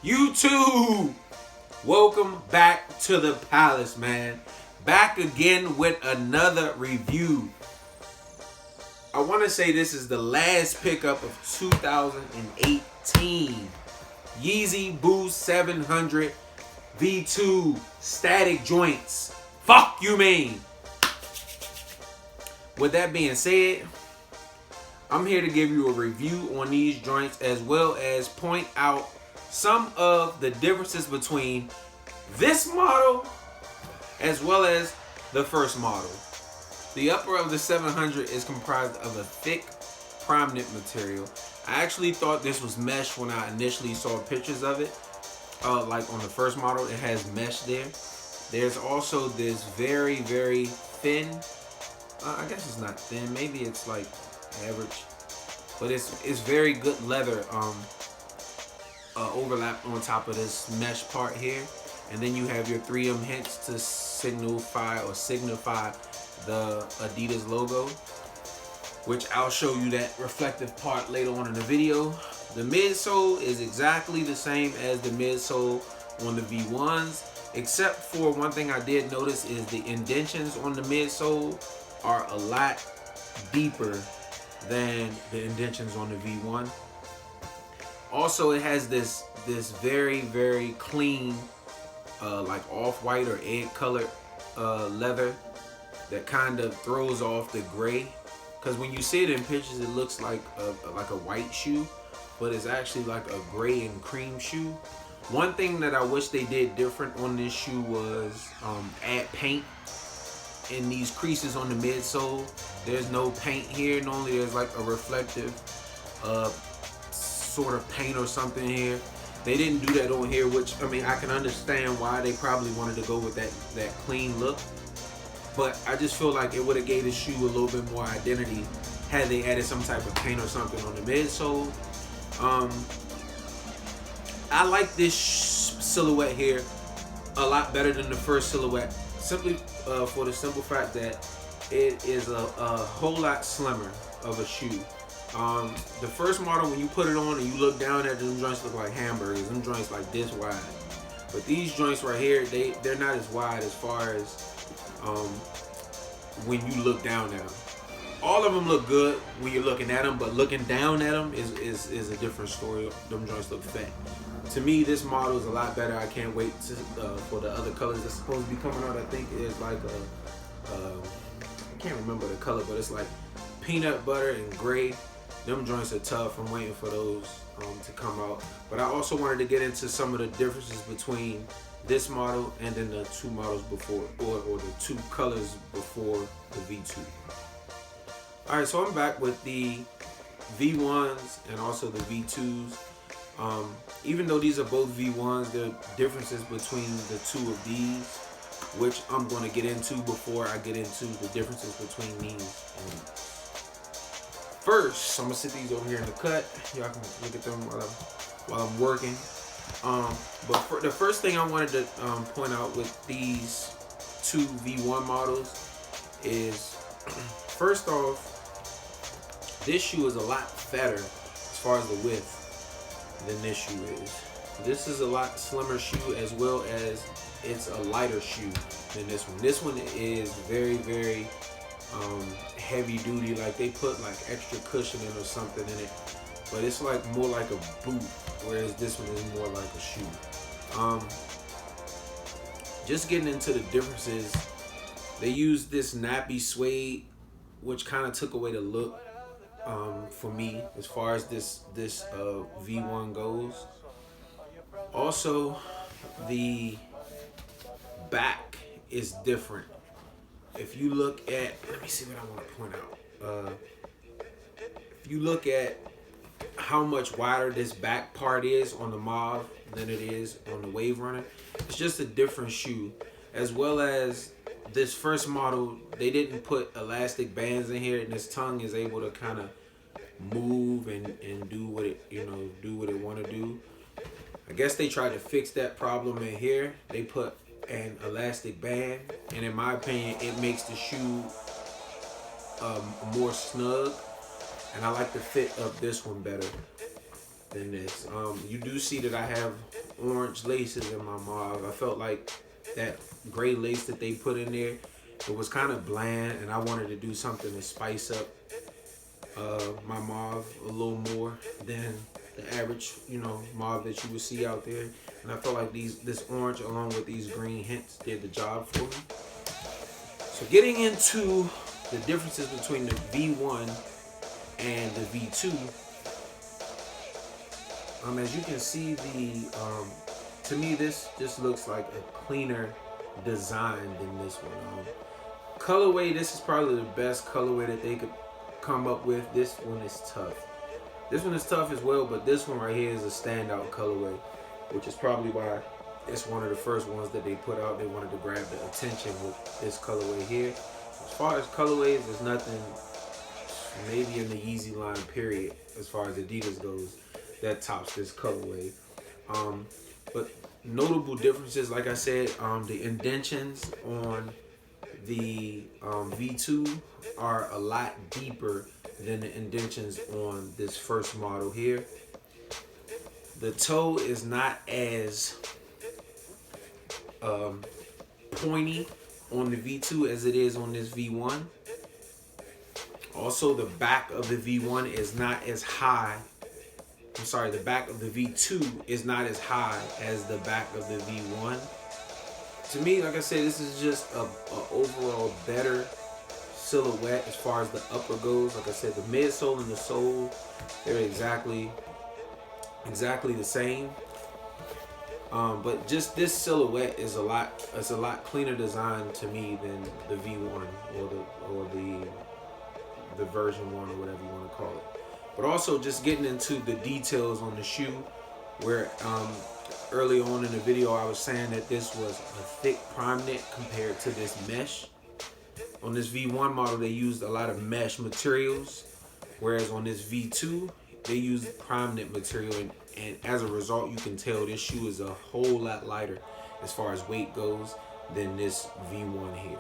YouTube, welcome back to the palace, man. Back again with another review. I want to say this is the last pickup of 2018. Yeezy Boost 700 V2 static joints. Fuck you mean. With that being said, I'm here to give you a review on these joints as well as point out some of the differences between this model as well as the first model. The upper of the 700 is comprised of a thick prime knit material. I actually thought this was mesh when I initially saw pictures of it. Like on the first model, it has mesh there. There's also this very, very thin, I guess it's not thin, maybe it's like average, but it's very good leather overlap on top of this mesh part here, and then you have your 3M hints to signify the Adidas logo, which I'll show you that reflective part later on in the video. The midsole is exactly the same as the midsole on the V1s, except for one thing I did notice is the indentions on the midsole are a lot deeper than the indentions on the V1. Also, it has this very, very clean, like off-white or egg colored leather that kind of throws off the gray. Because when you see it in pictures, it looks like a white shoe, but it's actually like a gray and cream shoe. One thing that I wish they did different on this shoe was add paint in these creases on the midsole. There's no paint here. Normally there's like a reflective sort of paint or something here. They didn't do that on here, which I mean I can understand why they probably wanted to go with that clean look. But I just feel like it would have gave the shoe a little bit more identity had they added some type of paint or something on the midsole. I like this silhouette here a lot better than the first silhouette, simply for the simple fact that it is a whole lot slimmer of a shoe. The first model, when you put it on and you look down at them joints, look like hamburgers. Them joints like this wide. But these joints right here, they're not as wide as far as when you look down at them. All of them look good when you're looking at them, but looking down at them is a different story. Them joints look fat. To me, this model is a lot better. I can't wait for the other colors that's supposed to be coming out. I think it's like I can't remember the color, but it's like peanut butter and gray. Them joints are tough. I'm waiting for those to come out. But I also wanted to get into some of the differences between this model and then the two models before, or the two colors before the V2. Alright, so I'm back with the V1s and also the V2s. Even though these are both V1s, there are differences between the two of these, which I'm going to get into before I get into the differences between these and these. First, I'm going to sit these over here in the cut. Y'all can look at them while I'm working. But for the first thing I wanted to point out with these two V1 models is, first off, this shoe is a lot fatter as far as the width than this shoe is. This is a lot slimmer shoe, as well as it's a lighter shoe than this one. This one is very, very heavy duty, like they put like extra cushioning or something in it, but it's like more like a boot, whereas this one is more like a shoe. Just getting into the differences, they use this nappy suede, which kind of took away the look for me as far as this V1 goes. Also, the back is different. If you look at, let me see what I want to point out. If you look at how much wider this back part is on the Mauve than it is on the Wave Runner, it's just a different shoe. As well as this first model, they didn't put elastic bands in here, and this tongue is able to kind of move and do what it want to do. I guess they tried to fix that problem in here. They put an elastic band, and in my opinion, it makes the shoe more snug, and I like the fit of this one better. than this. You do see that I have orange laces in my mauve. I felt like that gray lace that they put in there, it was kind of bland, and I wanted to do something to spice up my mauve a little more than the average, mauve that you would see out there. And I felt like this orange along with these green hints did the job for me. So getting into the differences between the V1 and the V2, as you can see, to me this just looks like a cleaner design than this one. Colorway, this is probably the best colorway that they could come up with. This one is tough. This one is tough as well, but this one right here is a standout colorway, which is probably why it's one of the first ones that they put out. They wanted to grab the attention with this colorway here. As far as colorways, there's nothing, maybe in the Yeezy line period, as far as Adidas goes, that tops this colorway. But notable differences, like I said, the indentions on the V2 are a lot deeper than the indentions on this first model here. The toe is not as pointy on the V2 as it is on this V1. Also, the back of the V1 is not as high. I'm sorry, the back of the V2 is not as high as the back of the V1. To me, like I said, this is just a overall better silhouette as far as the upper goes. Like I said, the midsole and the sole, they're exactly the same. But just this silhouette is a lot cleaner design to me than the V1 or the version 1 or whatever you want to call it. But also just getting into the details on the shoe, where early on in the video I was saying that this was a thick prime knit compared to this mesh. On this V1 model they used a lot of mesh materials, whereas on this V2 they used prime knit material, and as a result you can tell this shoe is a whole lot lighter as far as weight goes than this V1 here.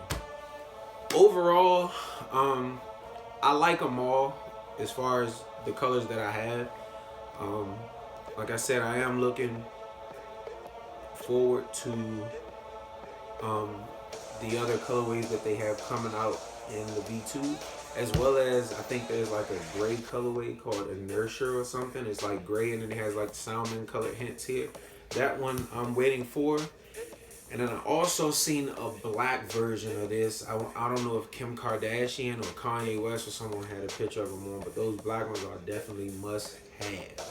Overall, I like them all as far as the colors that I have. Like I said, I am looking forward to the other colorways that they have coming out in the V2, as well as I think there's like a gray colorway called Inertia or something. It's like gray and then it has like salmon colored hints here. That one I'm waiting for. And then I also seen a black version of this. I don't know if Kim Kardashian or Kanye West or someone had a picture of them on, but those black ones are definitely must have.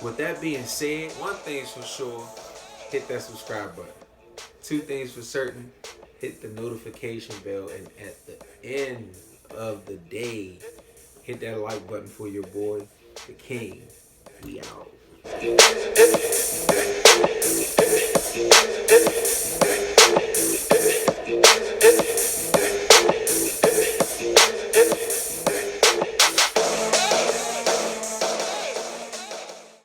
With that being said, one thing's for sure, hit that subscribe button. Two things for certain, hit the notification bell, and at the end of the day, hit that like button for your boy, the King. We out.